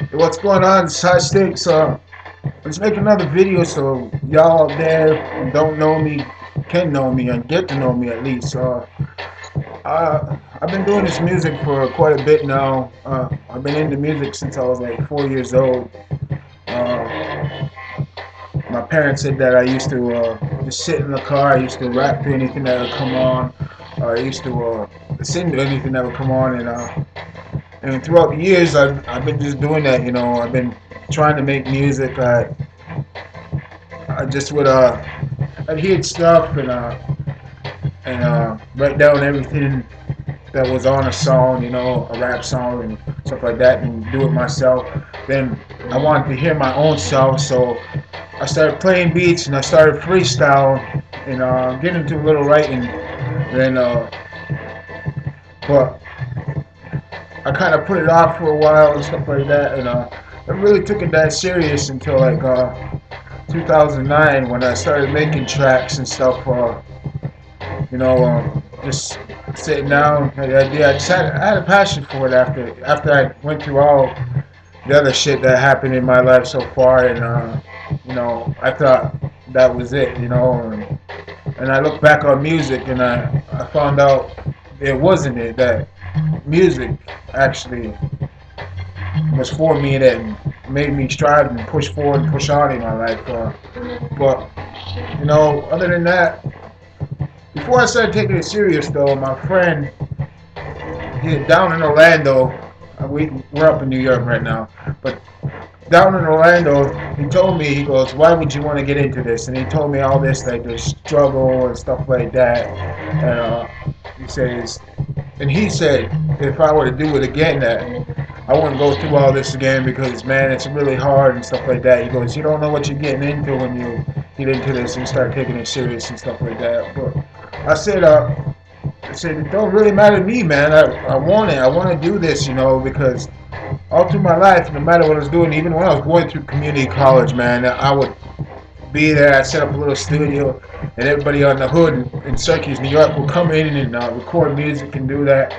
Hey, what's going on? It's High Stakes. Let's make another video so y'all out there who don't know me can know me and get to know me at least. I've been doing this music for quite a bit now. I've been into music since I was like 4 years old. Uh, my parents said that I used to just sit in the car. I used to rap to anything that would come on. I used to sing to anything that would come on, and throughout the years, I've been just doing that. I've been trying to make music. I just would I'd hear stuff and write down everything that was on a song, a rap song and stuff like that, and do it myself. Then I wanted to hear my own self, so I started playing beats and I started freestyle and getting into a little writing. Then, but I kind of put it off for a while and stuff like that, and I really took it that serious until like 2009 when I started making tracks and stuff. Just sitting down. I had a passion for it after I went through all the other shit that happened in my life so far, and I thought that was it, and I look back on music and I found out it wasn't it that music actually was for me that made me strive and push forward and push on in my life. But other than that, before I started taking it serious, though, my friend, down in Orlando, we're up in New York right now, but down in Orlando, he told me, he goes, "Why would you want to get into this?" And he told me all this, like the struggle and stuff like that. And he said, if I were to do it again, that I wouldn't go through all this again because, man, it's really hard and stuff like that. He goes, "You don't know what you're getting into when you get into this and start taking it serious and stuff like that." But I said, it don't really matter to me, man. I want it. I want to do this, because all through my life, no matter what I was doing, even when I was going through community college, man, I would be there. I set up a little studio, and everybody on the hood in Syracuse, New York, would come in and record music and do that.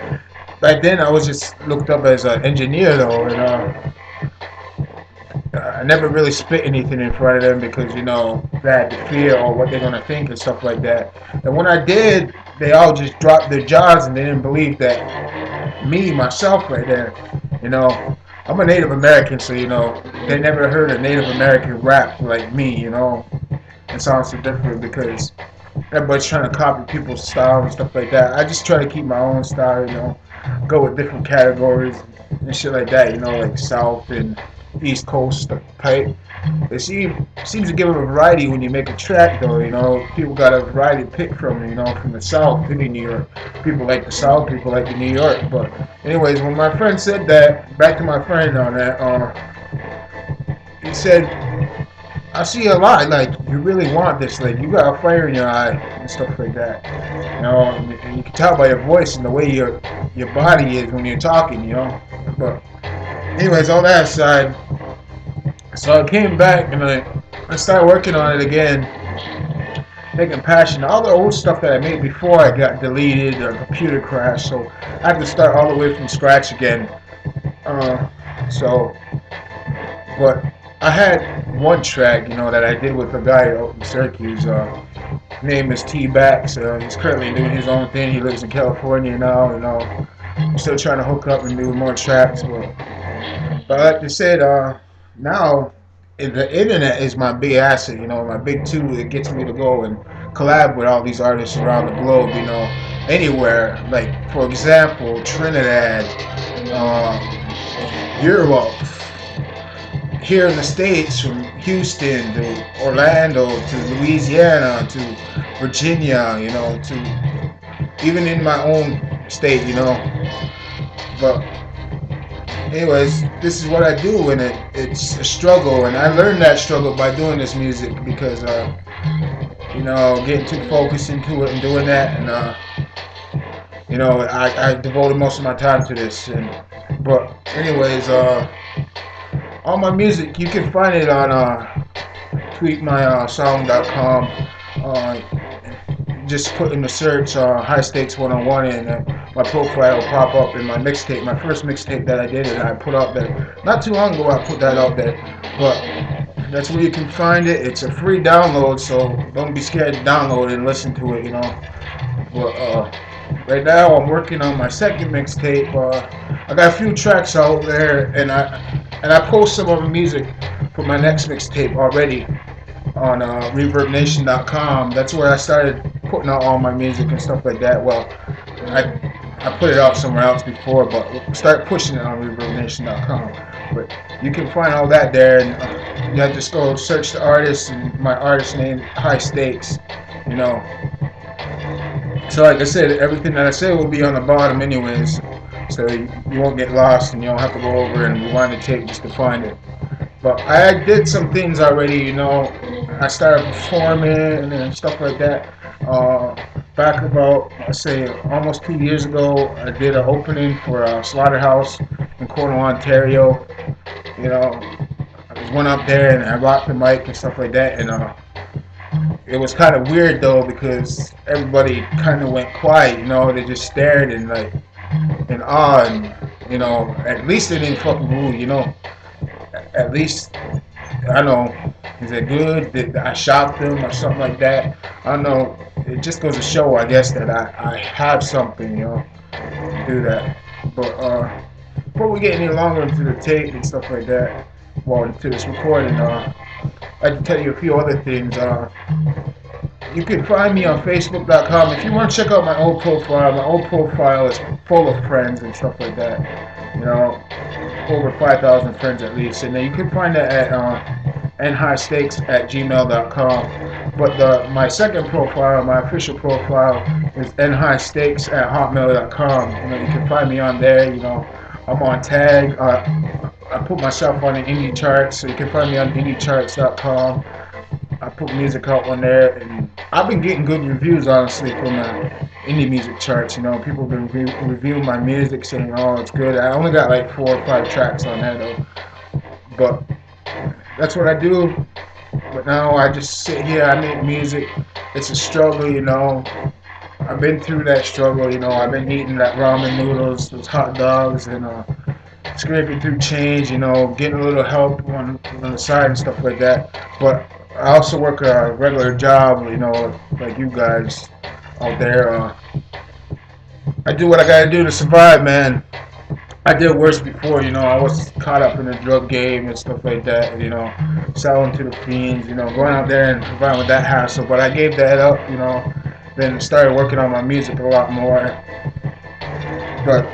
Back then, I was just looked up as an engineer, though, and I never really spit anything in front of them because, they had the fear or what they're going to think and stuff like that. And when I did, they all just dropped their jaws and they didn't believe that myself right there, I'm a Native American, so, they never heard a Native American rap like me, It sounds so different because everybody's trying to copy people's style and stuff like that. I just try to keep my own style, go with different categories and shit like that, like South and East Coast type. It seems to give a variety when you make a track, though. People got a variety to pick from. From the South to the New York. People like the South, people like the New York. But anyways, when my friend said that, back to my friend on that, he said, "I see a lot. Like you really want this. Like you got a fire in your eye and stuff like that. And you can tell by your voice and the way your body is when you're talking. But anyways, all that aside, so I came back and I started working on it again, taking passion. All the old stuff that I made before I got deleted or computer crashed, so I had to start all the way from scratch again. So, but I had one track, that I did with a guy out in Syracuse. Name is T Bax. He's currently doing his own thing. He lives in California now, I'm still trying to hook up and do more tracks, but like I said, now the internet is my big asset, my big tool. It gets me to go and collab with all these artists around the globe, anywhere. Like, for example, Trinidad, Europe, here in the States, from Houston to Orlando to Louisiana to Virginia, to even in my own state, But anyways, this is what I do, and it's a struggle, and I learned that struggle by doing this music because, getting too focused into it and doing that, and I devoted most of my time to this, but anyways, all my music you can find it on tweetmysong.com. just put in the search High Stakes 101 and my profile will pop up in my mixtape, my first mixtape that I did, and I put out there. Not too long ago I put that out there, but that's where you can find it. It's a free download, so don't be scared to download it and listen to it, you know. But right now I'm working on my second mixtape. I got a few tracks out there, and I post some of the music for my next mixtape already on ReverbNation.com. That's where I started putting out all my music and stuff like that. Well, I put it out somewhere else before, but start pushing it on ReverbNation.com. But you can find all that there, and you have to just go search the artist, and my artist name High Stakes, you know. So like I said, everything that I say will be on the bottom anyways, so you won't get lost and you don't have to go over and rewind the tape just to find it. But I did some things already, you know. I started performing and stuff like that. Back about, I say, almost 2 years ago, I did an opening for a slaughterhouse in Cornwall, Ontario. You know, I just went up there and I rocked the mic and stuff like that, and it was kind of weird though because everybody kind of went quiet, you know. They just stared and like in awe, and you know, at least they didn't fucking boo, you know. At least, I don't know, is it good? Did I shocked them or something like that? I don't know. It just goes to show, I guess, that I have something, you know, to do that. But before we get any longer into the tape and stuff like that, well, into this recording, I'd like to tell you a few other things. You can find me on Facebook.com. If you want to check out my old profile is full of friends and stuff like that. You know, over 5,000 friends at least. And then you can find that at nhighstakes@gmail.com. But my second profile, my official profile, is nhighstakes@hotmail.com. You know, you can find me on there. You know, I'm on tag. I put myself on the indie charts, so you can find me on indiecharts.com. I put music out on there, and I've been getting good reviews, honestly, from the indie music charts. You know, people have been reviewing my music, saying, "Oh, it's good." I only got like 4 or 5 tracks on there, though. But that's what I do. But now I just sit here, I make music. It's a struggle, you know. I've been through that struggle, you know. I've been eating that ramen noodles, those hot dogs, and scraping through change, you know, getting a little help on the side and stuff like that. But I also work a regular job, you know, like you guys out there. I do what I gotta do to survive, man. I did worse before, you know. I was caught up in the drug game and stuff like that, you know, selling to the fiends, you know, going out there and providing with that hassle. But I gave that up, you know, then started working on my music a lot more. But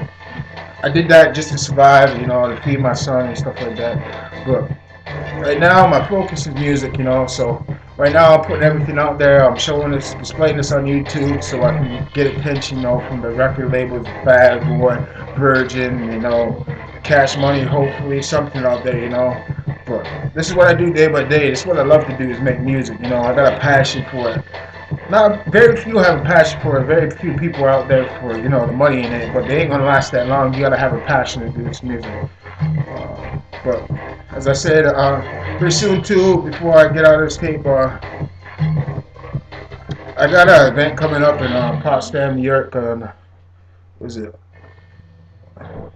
I did that just to survive, you know, to feed my son and stuff like that. But right now, my focus is music, you know. So right now, I'm putting everything out there. I'm showing this, displaying this on YouTube, so I can get attention, you know, from the record labels, Bad Boy, Virgin, you know, Cash Money, hopefully something out there, you know. But this is what I do day by day. This is what I love to do, is make music, you know. I got a passion for it. Not very few have a passion for it. Very few people are out there for, you know, the money in it, but they ain't gonna last that long. You gotta have a passion to do this music. But as I said, pretty soon too, before I get out of this tape, I got an event coming up in Potsdam, New York. What is it?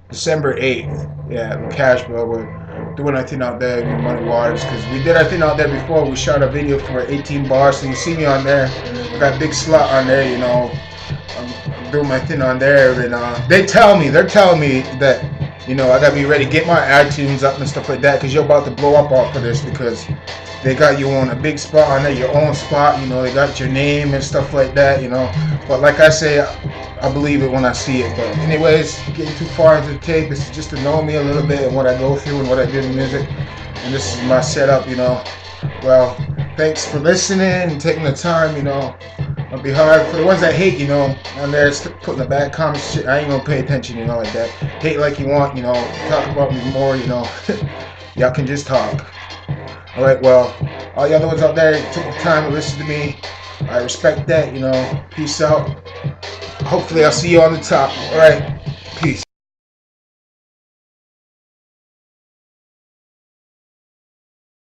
December 8th. Yeah, in Cashville. We're doing our thing out there in Muddy Waters, because we did our thing out there before. We shot a video for 18 bars, so you see me on there. I got a big slot on there, you know. I'm doing my thing on there, and they're telling me that, you know, I gotta be ready to get my iTunes up and stuff like that, because you're about to blow up off of this, because they got you on a big spot on there, your own spot, you know. They got your name and stuff like that, you know. But like I say, I believe it when I see it. But anyways, getting too far into the tape, this is just to know me a little bit and what I go through and what I do in music. And this is my setup, you know. Well, thanks for listening and taking the time, you know. It'll be hard for the ones that hate, you know, on there putting the bad comments, shit. I ain't gonna pay attention, you know, like that. Hate like you want, you know. Talk about me more, you know. Y'all can just talk. Alright, well, all y'all ones out there took the time to listen to me. I respect that, you know. Peace out. Hopefully I'll see you on the top. Alright.